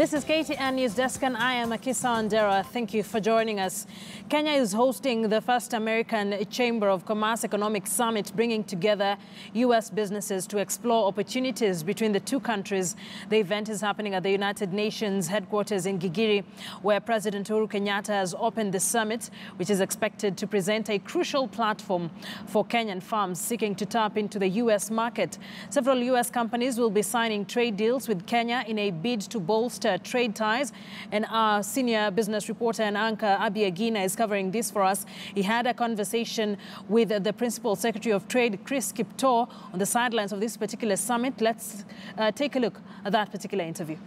This is KTN News Desk and I am Akisa Andera. Thank you for joining us. Kenya is hosting the first American Chamber of Commerce Economic Summit, bringing together U.S. businesses to explore opportunities between the two countries. The event is happening at the United Nations headquarters in Gigigir, where President Uhuru Kenyatta has opened the summit, which is expected to present a crucial platform for Kenyan firms seeking to tap into the U.S. market. Several U.S. companies will be signing trade deals with Kenya in a bid to bolster trade ties, and our senior business reporter and anchor Abi Agina is covering this for us. He had a conversation with the Principal Secretary of Trade, Kshs, on the sidelines of this particular summit. Let's take a look at that particular interview.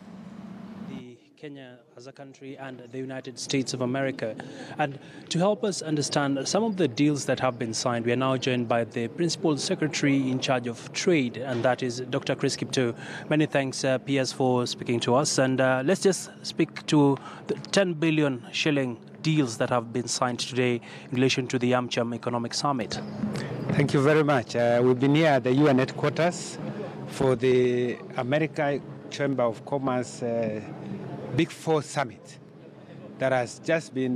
Kenya as a country and the United States of America. And to help us understand some of the deals that have been signed, we are now joined by the Principal Secretary in charge of Trade, and that is Dr. Kshs. Many thanks, PS, for speaking to us. And let's just speak to the 10 billion shilling deals that have been signed today in relation to the AmCham Economic Summit. Thank you very much. We've been here at the UN headquarters for the American Chamber of Commerce Big Four Summit that has just been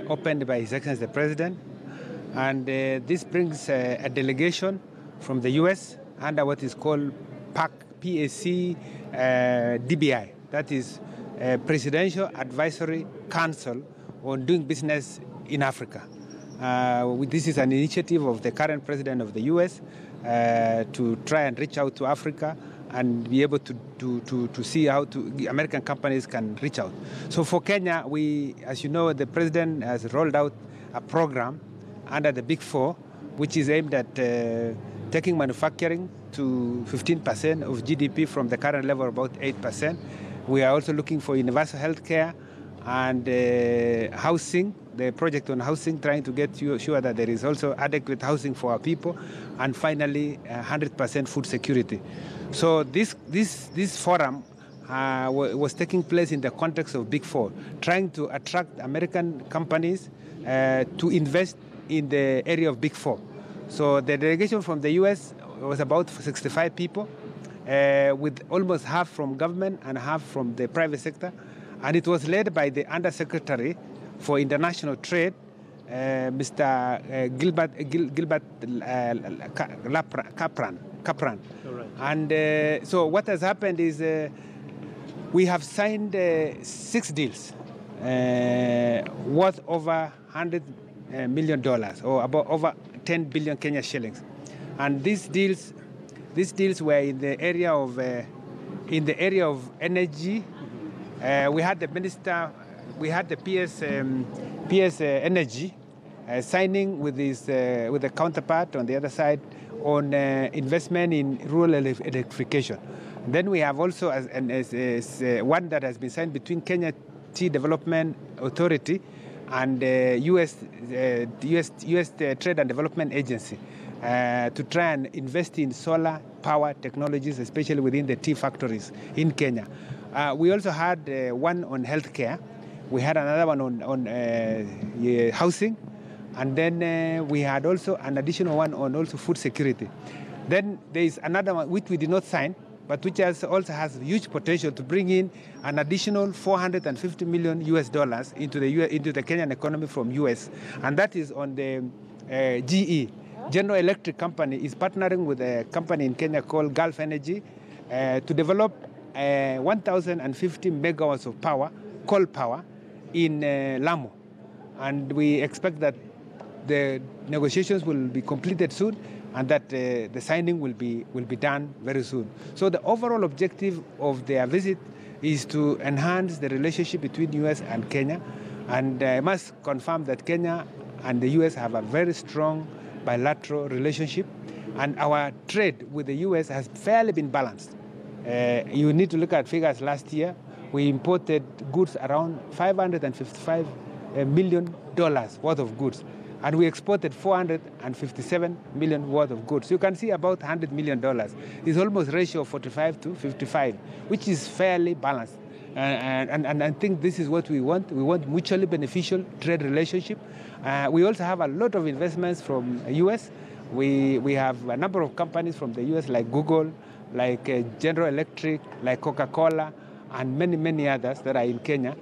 opened by His Excellency the President. And this brings a delegation from the U.S. under what is called pact, PAC, DBI. That is Presidential Advisory Council on Doing Business in Africa. This is an initiative of the current President of the U.S. To try and reach out to Africa and be able to see how American companies can reach out. So for Kenya, as you know, the President has rolled out a program under the Big Four, which is aimed at taking manufacturing to 15% of GDP from the current level of about 8%. We are also looking for universal health care and housing, the project on housing, trying to get sure that there is also adequate housing for our people, and finally 100% food security. So this forum was taking place in the context of Big Four, trying to attract American companies to invest in the area of Big Four. So the delegation from the U.S. was about 65 people, with almost half from government and half from the private sector. And it was led by the Undersecretary for International Trade, Mr. Gilbert Kapran. Right. And so what has happened is we have signed 6 deals worth over $100 million, or about over 10 billion Kenya shillings. And these deals were in the area of energy. We had the minister, we had the PS Energy signing with the counterpart on the other side on investment in rural electrification. Then we have also one that has been signed between Kenya Tea Development Authority and U.S. Trade and Development Agency to try and invest in solar power technologies, especially within the tea factories in Kenya. We also had one on healthcare. We had another one on housing. And then we had also an additional one on also food security. Then there is another one which we did not sign, but which also has huge potential to bring in an additional $450 million into the Kenyan economy from US. And that is on the GE. General Electric Company is partnering with a company in Kenya called Gulf Energy to develop 1,050 megawatts of power, coal power, in Lamu. And we expect that the negotiations will be completed soon, and that the signing will be done very soon. So the overall objective of their visit is to enhance the relationship between U.S. and Kenya. And I must confirm that Kenya and the U.S. have a very strong bilateral relationship, and our trade with the U.S. has fairly been balanced. You need to look at figures last year. We imported goods around $555 million worth of goods, and we exported $457 million worth of goods. You can see about $100 million. It's almost ratio of 45 to 55, which is fairly balanced. And I think this is what we want. We want mutually beneficial trade relationship. We also have a lot of investments from the U.S. We have a number of companies from the U.S. like Google, like General Electric, like Coca-Cola, and many, many others that are in Kenya,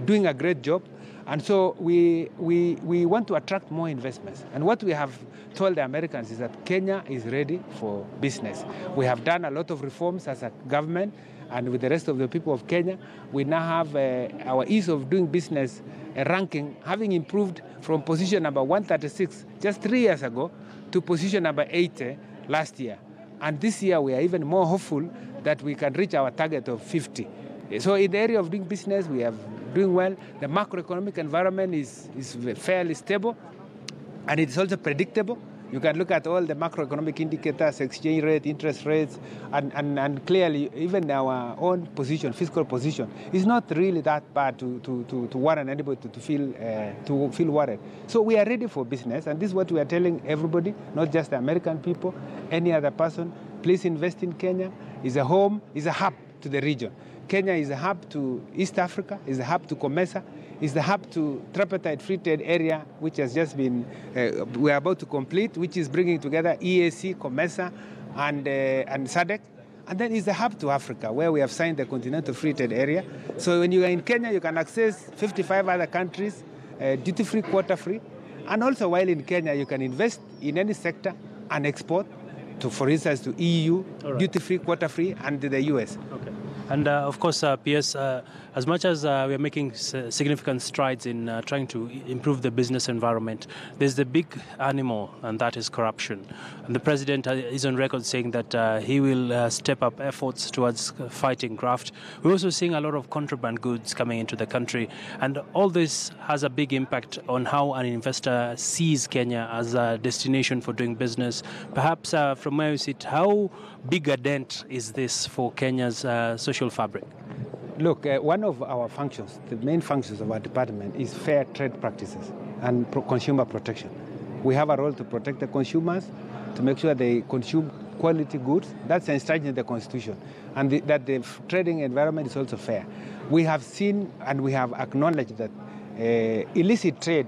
doing a great job. And so we want to attract more investments. And what we have told the Americans is that Kenya is ready for business. We have done a lot of reforms as a government, and with the rest of the people of Kenya, we now have our ease of doing business ranking having improved from position number 136 just 3 years ago to position number 80 last year. And this year we are even more hopeful that we can reach our target of 50. So in the area of doing business, we are doing well. The macroeconomic environment is fairly stable, and it's also predictable. You can look at all the macroeconomic indicators, exchange rate, interest rates, and clearly even our own position, fiscal position, is not really that bad to warrant anybody to feel worried. So we are ready for business, and this is what we are telling everybody, not just the American people, any other person. Please invest in Kenya. It's a home, it's a hub to the region. Kenya is a hub to East Africa, is a hub to COMESA, is the hub to tripartite free trade area, which has just been, we are about to complete, which is bringing together EAC, COMESA, and SADC. And then is the hub to Africa, where we have signed the Continental Free Trade Area. So when you are in Kenya, you can access 55 other countries, duty-free, quota-free. And also while in Kenya, you can invest in any sector and export to, for instance, to EU, right, duty-free, quota-free, and to the US. Okay. And of course, PS, as much as we are making significant strides in trying to improve the business environment, there's the big animal, and that is corruption. And the president is on record saying that he will step up efforts towards fighting graft. We're also seeing a lot of contraband goods coming into the country, and all this has a big impact on how an investor sees Kenya as a destination for doing business. Perhaps from where you sit, how big a dent is this for Kenya's social fabric? Look, one of our functions, the main functions of our department, is fair trade practices and consumer protection. We have a role to protect the consumers, to make sure they consume quality goods. That's enshrined in the Constitution, and that the trading environment is also fair. We have seen and we have acknowledged that illicit trade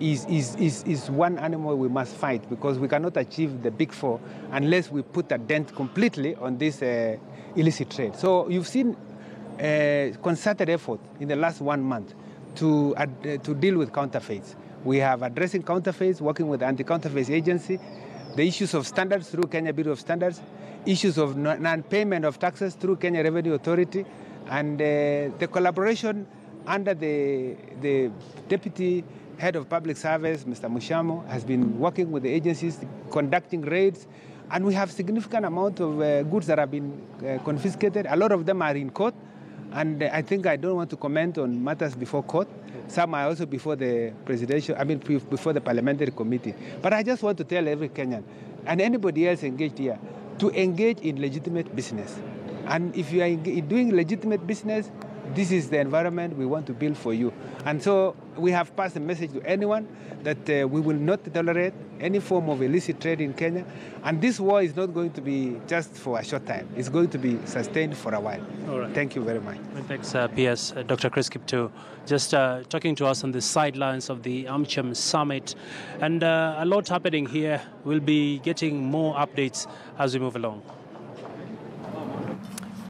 is one animal we must fight, because we cannot achieve the big four unless we put a dent completely on this illicit trade. So you've seen concerted effort in the last 1 month to deal with counterfeits. We have addressing counterfeits, working with the Anti-Counterfeit Agency, the issues of standards through Kenya Bureau of Standards, issues of non-payment of taxes through Kenya Revenue Authority, and the collaboration under the Deputy Head of Public Service, Mr. Mushamo, has been working with the agencies, conducting raids, and we have significant amount of goods that have been confiscated. A lot of them are in court, and I think I don't want to comment on matters before court. Some are also before the before the parliamentary committee. But I just want to tell every Kenyan and anybody else engaged here to engage in legitimate business. And if you are doing legitimate business, this is the environment we want to build for you. And so we have passed a message to anyone that we will not tolerate any form of illicit trade in Kenya. And this war is not going to be just for a short time. It's going to be sustained for a while. All right. Thank you very much. Thanks, PS. Dr. Kshs Kiptoo, just talking to us on the sidelines of the AmCham Summit. And a lot happening here. We'll be getting more updates as we move along.